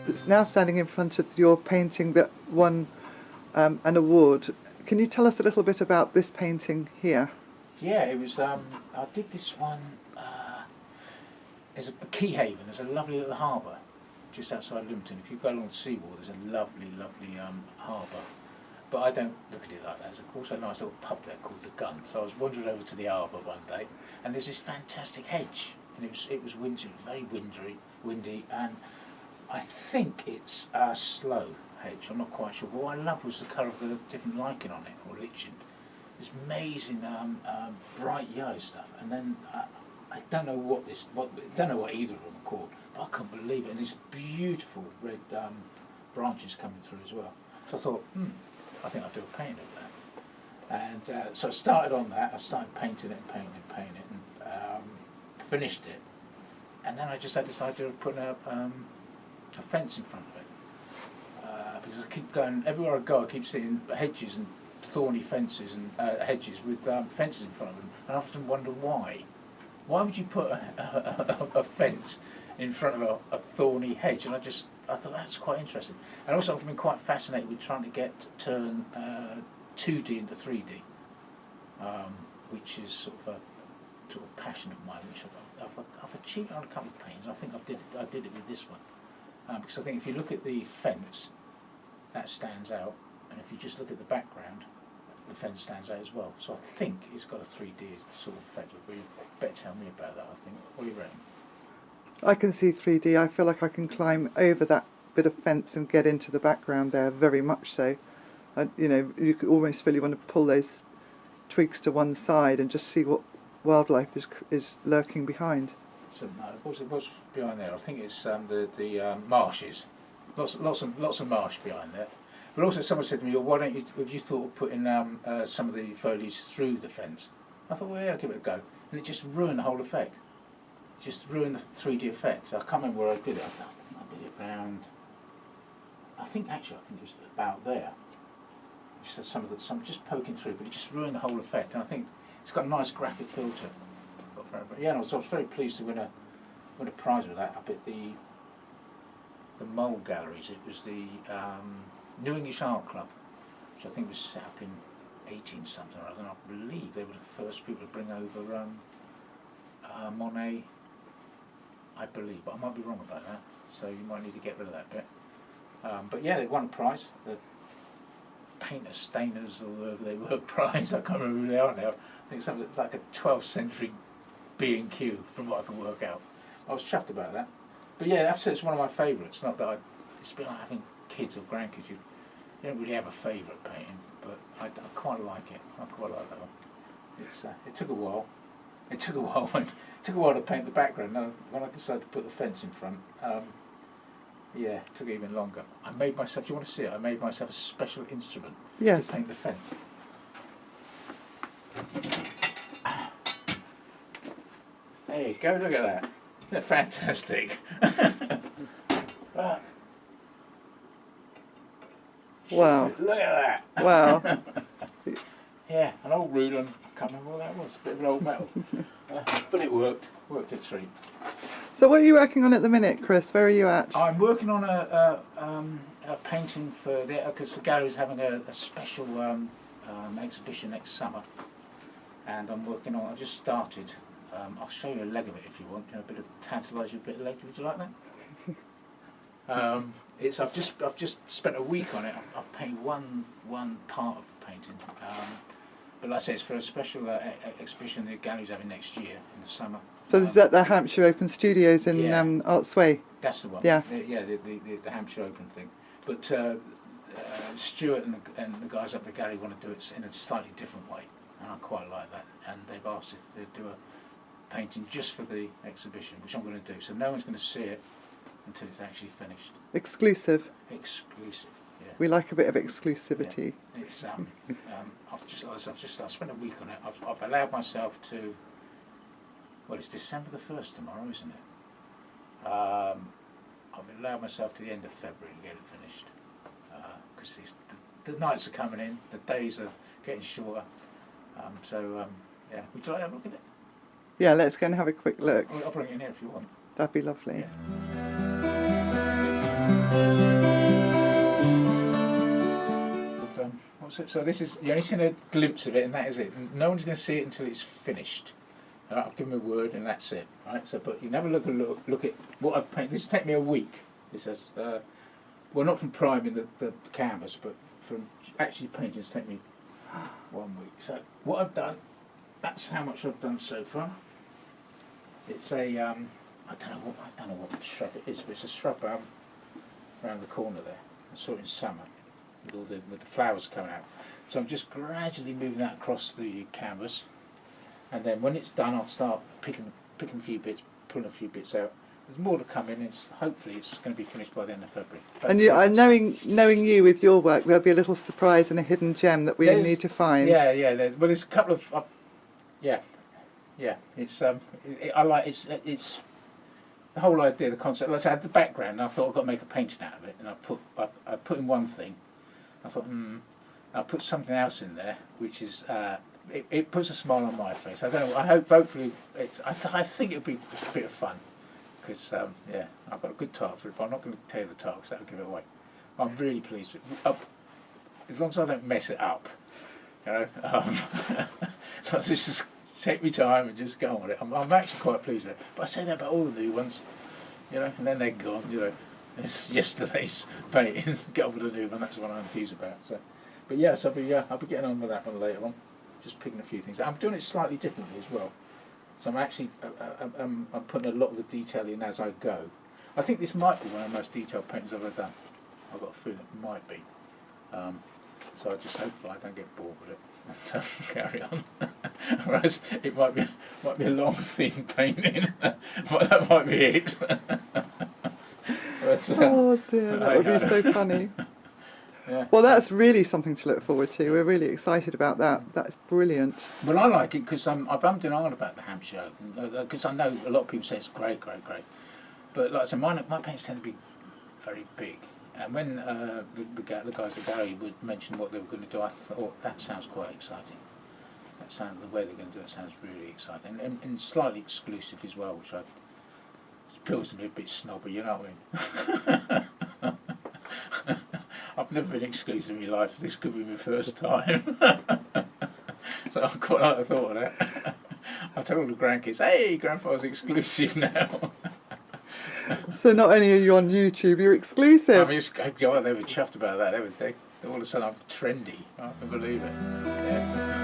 It's now standing in front of your painting that won an award. Can you tell us a little bit about this painting here? Yeah, it was. I did this one. There's a Key Haven. There's a lovely little harbour just outside Lymington. If you go along the seawall, there's a lovely, lovely harbour. But I don't look at it like that. There's also a nice little pub there called the Gun. So I was wandering over to the harbour one day, and there's this fantastic hedge, and it was windy, very windy, and I think it's a slow hedge. I'm not quite sure. But what I loved was the colour of the different lichen on it, or lichen. This amazing bright yellow stuff, and then I don't know what either of them are called, but I couldn't believe it. And these beautiful red branches coming through as well. So I thought, I think I'll do a painting of that. And so I started on that. I started painting it, and finished it. And then I just had this idea of putting a fence in front of it, because I keep going everywhere I go. I keep seeing hedges and thorny fences and hedges with fences in front of them, and I often wonder why. Why would you put a fence in front of a thorny hedge? And I thought that's quite interesting. And also I've been quite fascinated with trying to turn 2D into 3D, which is sort of a passion of mine, which I've achieved on a couple of paintings. I think I did it with this one, because I think if you look at the fence, that stands out, and if you just look at the background, the fence stands out as well. So I think it's got a 3D sort of effect. But you better tell me about that, I think. What do you reckon? I can see 3D. I feel like I can climb over that bit of fence and get into the background there, very much so. You could almost feel you want to pull those twigs to one side and just see what wildlife is lurking behind. So what's behind there? I think it's the marshes. Lots of marsh behind there. But also someone said to me, well, why don't you, have you thought of putting some of the foliage through the fence? I thought, well, yeah, I'll give it a go. And it just ruined the whole effect. It just ruined the 3D effect. So I can't remember where I did it. I did it around, I think it was about there. Just some just poking through, but it just ruined the whole effect. And I think it's got a nice graphic filter. Yeah, and I was very pleased to win a prize with that up at the Mole Galleries. It was the New English Art Club, which I think was set up in 18-something or other, and I believe they were the first people to bring over Monet, I believe, but I might be wrong about that, so you might need to get rid of that bit. But yeah, they won a prize, the Painters, Stainers, or whoever they were prize, I can't remember who they are now. I think something like a 12th century B&Q, from what I can work out. I was chuffed about that. But yeah, I have to say it's one of my favourites, not that it's a bit like having kids or grandkids. You don't really have a favourite painting, but I quite like it. I quite like that one. It took a while. It took a while to paint the background. Now, when I decided to put the fence in front, yeah, it took even longer. I made myself. Do you want to see it? I made myself a special instrument to paint the fence. There you go. Look at that. Isn't that fantastic? Right. Wow. Look at that. Wow. Yeah, an old ruler, I can't remember what that was, a bit of an old metal. But it worked a treat. So what are you working on at the minute, Chris? Where are you at? I'm working on a painting for because the gallery's having a special exhibition next summer. And I've just started, I'll show you a leg of it if you want, a bit of tantalise you a bit of leg, would you like that? I've just spent a week on it. I've painted one part of the painting, but like I say, it's for a special exhibition the gallery's having next year in the summer. So is that the Hampshire Open Studios in Arts Way? That's the one. Yeah. The Hampshire Open thing. But Stuart and the guys up the gallery want to do it in a slightly different way, and I quite like that. And they've asked if they'd do a painting just for the exhibition, which I'm going to do. So no one's going to see it until it's actually finished. Exclusive. Exclusive. Yeah. We like a bit of exclusivity. Yeah. It's I've spent a week on it. I've allowed myself to. Well, it's December the 1st tomorrow, isn't it? I've allowed myself to the end of February to get it finished, because the nights are coming in, the days are getting shorter, Yeah, would you like to have a look at it? Yeah, let's go and have a quick look. I'll bring it in here if you want. That'd be lovely. What's it? So this is, you only seen a glimpse of it, and that is it. No one's going to see it until it's finished. All right, I've given a word, and that's it. Right. So, but you can have a look at what I've painted. This will take me a week. This has, well, not from priming the canvas, but from actually painting. It's take me 1 week. So what I've done, that's how much I've done so far. It's a, I don't know what shrub it is, but it's a shrub around the corner there. I saw it in summer with the flowers coming out. So I'm just gradually moving that across the canvas, and then when it's done, I'll start picking a few bits, pulling a few bits out. There's more to come in. Hopefully it's going to be finished by the end of February. And knowing you with your work, there'll be a little surprise and a hidden gem that we need to find. Yeah. There's a couple of yeah. It's it's the whole idea, the concept. Let's add the background. And I thought I've got to make a painting out of it, and I put in one thing. I thought, I'll put something else in there, which is it puts a smile on my face. I don't know. Hopefully I think it'll be a bit of fun, because I've got a good title for it, but I'm not going to tell you the title because that'll give it away. I'm really pleased with it. As long as I don't mess it up, you know. So just take me time and just go on with it. I'm actually quite pleased with it. But I say that about all the new ones, you know, and then they're gone, you know. It's yesterday's painting. Get on with the new one. That's the one I'm enthused about. So, but yes, I'll be getting on with that one later on. Just picking a few things. I'm doing it slightly differently as well. So I'm actually I'm putting a lot of the detail in as I go. I think this might be one of the most detailed paintings I've ever done. I've got a feeling it might be. So I just hope I don't get bored with it. So carry on. Whereas it might be a long, thin painting, but that might be it. But, oh dear, that would be so funny. Yeah. Well, that's really something to look forward to. We're really excited about that. That's brilliant. Well, I like it because I've ummed and ahed about the Hampshire Open, because I know a lot of people say it's great. But like I said, my paintings tend to be very big. And when the guys at Gary would mention what they were going to do, I thought that sounds quite exciting. The way they're going to do it sounds really exciting, and slightly exclusive as well, which feels to me a bit snobby, you know what I mean? I've never been exclusive in my life. This could be my first time. So I quite like the thought of that. I tell all the grandkids, "Hey, Grandpa's exclusive now." So not only are you on YouTube, you're exclusive. I mean, they were chuffed about that, everything. All of a sudden I'm trendy. I can believe it. Yeah.